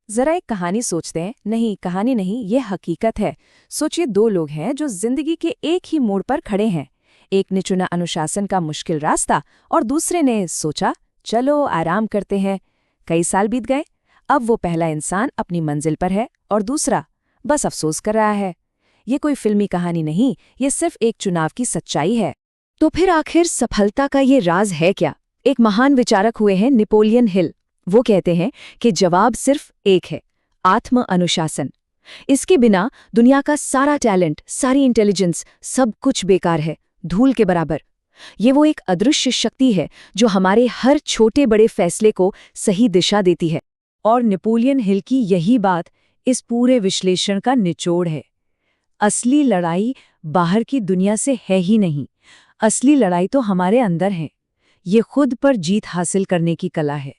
जरा एक कहानी सोचते हैं। नहीं, कहानी नहीं, ये हकीकत है। सोचिए, दो लोग हैं जो जिंदगी के एक ही मोड़ पर खड़े हैं। एक ने चुना अनुशासन का मुश्किल रास्ता और दूसरे ने सोचा चलो आराम करते हैं। कई साल बीत गए। अब वो पहला इंसान अपनी मंजिल पर है और दूसरा बस अफसोस कर रहा है। ये कोई फिल्मी कहानी नहीं, ये सिर्फ एक चुनाव की सच्चाई है। तो फिर आखिर सफलता का ये राज है क्या? एक महान विचारक हुए हैं नेपोलियन हिल। वो कहते हैं कि जवाब सिर्फ एक है, आत्म अनुशासन। इसके बिना दुनिया का सारा टैलेंट, सारी इंटेलिजेंस, सब कुछ बेकार है, धूल के बराबर। ये वो एक अदृश्य शक्ति है जो हमारे हर छोटे बड़े फैसले को सही दिशा देती है। और नेपोलियन हिल की यही बात इस पूरे विश्लेषण का निचोड़ है। असली लड़ाई बाहर की दुनिया से है ही नहीं, असली लड़ाई तो हमारे अंदर है। ये खुद पर जीत हासिल करने की कला है।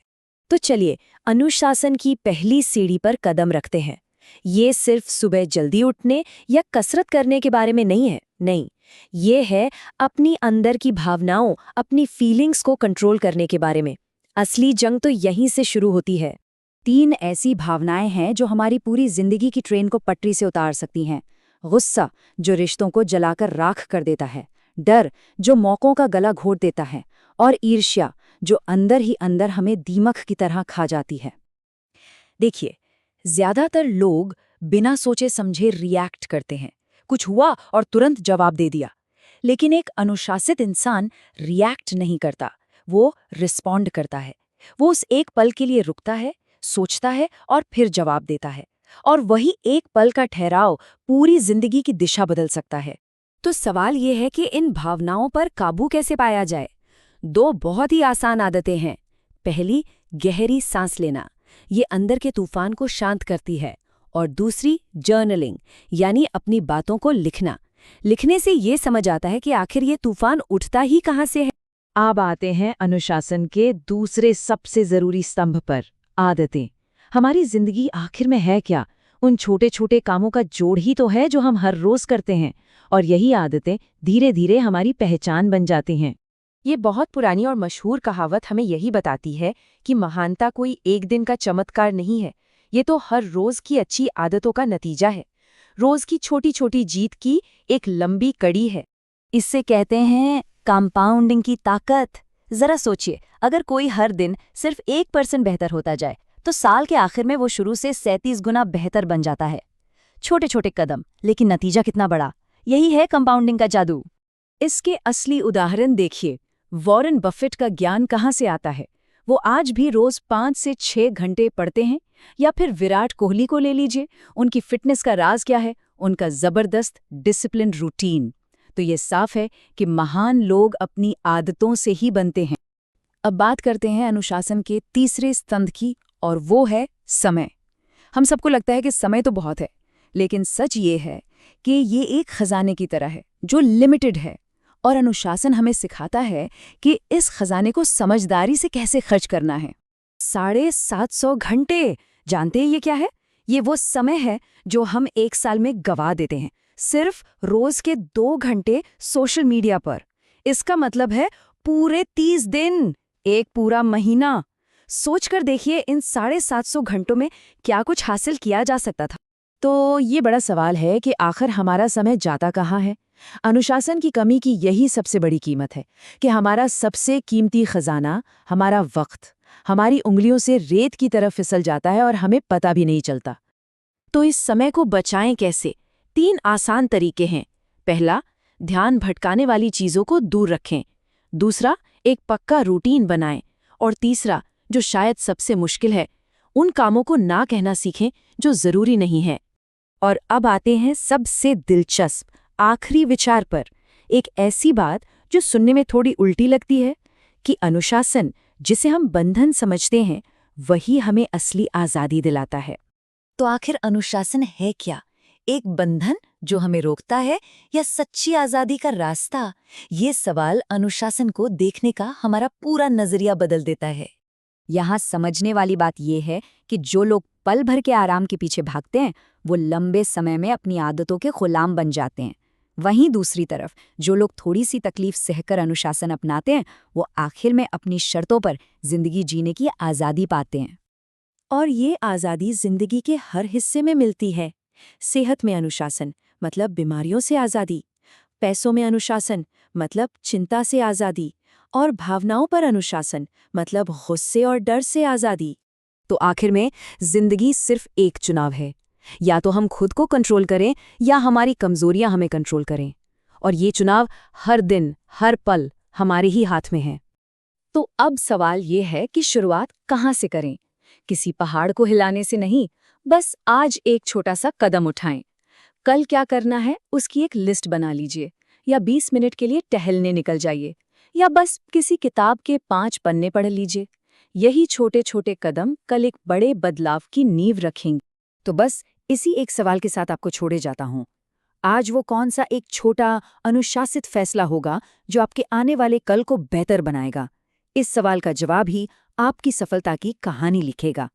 तो चलिए अनुशासन की पहली सीढ़ी पर कदम रखते हैं। ये सिर्फ सुबह जल्दी उठने या कसरत करने के बारे में नहीं है, नहीं। ये है अपनी अंदर की भावनाओं, अपनी फीलिंग्स को कंट्रोल करने के बारे में। असली जंग तो यहीं से शुरू होती है। 3 ऐसी भावनाएं हैं जो हमारी पूरी जिंदगी की ट्रेन को पटरी से उतार सकती हैं। गुस्सा, जो रिश्तों को जलाकर राख कर देता है। डर, जो मौकों का गला घोट देता है। और ईर्ष्या, जो अंदर ही अंदर हमें दीमक की तरह खा जाती है। देखिए, ज्यादातर लोग बिना सोचे समझे रिएक्ट करते हैं। कुछ हुआ और तुरंत जवाब दे दिया। लेकिन एक अनुशासित इंसान रिएक्ट नहीं करता, वो रिस्पॉन्ड करता है। वो उस एक पल के लिए रुकता है, सोचता है और फिर जवाब देता है। और वही एक पल का ठहराव पूरी जिंदगी की दिशा बदल सकता है। तो सवाल ये है कि इन भावनाओं पर काबू कैसे पाया जाए। 2 बहुत ही आसान आदतें हैं। पहली, गहरी सांस लेना, ये अंदर के तूफान को शांत करती है। और दूसरी, जर्नलिंग, यानी अपनी बातों को लिखना। लिखने से ये समझ आता है कि आखिर ये तूफान उठता ही कहाँ से है। अब आते हैं अनुशासन के दूसरे सबसे जरूरी स्तंभ पर, आदतें। हमारी जिंदगी आखिर में है क्या? उन छोटे छोटे कामों का जोड़ ही तो है जो हम हर रोज करते हैं। और यही आदतें धीरे धीरे हमारी पहचान बन जाती हैं। ये बहुत पुरानी और मशहूर कहावत हमें यही बताती है कि महानता कोई एक दिन का चमत्कार नहीं है। ये तो हर रोज की अच्छी आदतों का नतीजा है, रोज की छोटी छोटी जीत की एक लंबी कड़ी है। इससे कहते हैं कंपाउंडिंग की ताकत। जरा सोचिए, अगर कोई हर दिन सिर्फ 1% बेहतर होता जाए तो साल के आखिर में वो शुरू से 37 गुना बेहतर बन जाता है। छोटे छोटे कदम, लेकिन नतीजा कितना बड़ा। यही है कंपाउंडिंग का जादू। इसके असली उदाहरण देखिए। वॉरेन बफेट का ज्ञान कहाँ से आता है? वो आज भी रोज 5 से 6 घंटे पढ़ते हैं। या फिर विराट कोहली को ले लीजिए, उनकी फिटनेस का राज क्या है? उनका जबरदस्त डिसिप्लिन रूटीन। तो ये साफ है कि महान लोग अपनी आदतों से ही बनते हैं। अब बात करते हैं अनुशासन के तीसरे स्तंभ की, और वो है समय। हम सबको लगता है कि समय तो बहुत है, लेकिन सच ये है कि ये एक खजाने की तरह है जो लिमिटेड है। और अनुशासन हमें सिखाता है कि इस खजाने को समझदारी से कैसे खर्च करना है। 750 घंटे, जानते हैं ये क्या है? ये वो समय है जो हम एक साल में गवा देते हैं, सिर्फ रोज के 2 घंटे सोशल मीडिया पर। इसका मतलब है पूरे 30 दिन, एक पूरा महीना। सोचकर देखिए, इन 750 घंटों में क्या कुछ हासिल किया जा सकता था। तो ये बड़ा सवाल है कि आखिर हमारा समय जाता कहाँ है? अनुशासन की कमी की यही सबसे बड़ी कीमत है कि हमारा सबसे कीमती खजाना, हमारा वक्त, हमारी उंगलियों से रेत की तरफ फिसल जाता है और हमें पता भी नहीं चलता। तो इस समय को बचाएं कैसे? 3 आसान तरीके हैं। पहला, ध्यान भटकाने वाली चीजों को दूर रखें। दूसरा, एक पक्का रूटीन बनाएं। और तीसरा, जो शायद सबसे मुश्किल है, उन कामों को ना कहना सीखें जो जरूरी नहीं है। और अब आते हैं सबसे दिलचस्प आखिरी विचार पर, एक ऐसी बात जो सुनने में थोड़ी उल्टी लगती है, कि अनुशासन, जिसे हम बंधन समझते हैं, वही हमें असली आज़ादी दिलाता है। तो आखिर अनुशासन है क्या? एक बंधन जो हमें रोकता है, या सच्ची आजादी का रास्ता? ये सवाल अनुशासन को देखने का हमारा पूरा नजरिया बदल देता है। यहाँ समझने वाली बात यह है कि जो लोग पल भर के आराम के पीछे भागते हैं, वो लंबे समय में अपनी आदतों के गुलाम बन जाते हैं। वहीं दूसरी तरफ जो लोग थोड़ी सी तकलीफ सहकर अनुशासन अपनाते हैं, वो आखिर में अपनी शर्तों पर जिंदगी जीने की आज़ादी पाते हैं। और ये आज़ादी जिंदगी के हर हिस्से में मिलती है। सेहत में अनुशासन मतलब बीमारियों से आज़ादी, पैसों में अनुशासन मतलब चिंता से आज़ादी, और भावनाओं पर अनुशासन मतलब गुस्से और डर से आज़ादी। तो आखिर में जिंदगी सिर्फ एक चुनाव है, या तो हम खुद को कंट्रोल करें या हमारी कमजोरियां हमें कंट्रोल करें। और ये चुनाव हर दिन, हर पल हमारे ही हाथ में है। तो अब सवाल ये है कि शुरुआत कहाँ से करें? किसी पहाड़ को हिलाने से नहीं, बस आज एक छोटा सा कदम उठाएं। कल क्या करना है उसकी एक लिस्ट बना लीजिए, या 20 मिनट के लिए टहलने निकल जाइए, या बस किसी किताब के 5 पन्ने पढ़ लीजिए। यही छोटे छोटे कदम कल एक बड़े बदलाव की नींव रखेंगे। तो बस इसी एक सवाल के साथ आपको छोड़े जाता हूँ। आज वो कौन सा एक छोटा अनुशासित फैसला होगा जो आपके आने वाले कल को बेहतर बनाएगा? इस सवाल का जवाब ही आपकी सफलता की कहानी लिखेगा।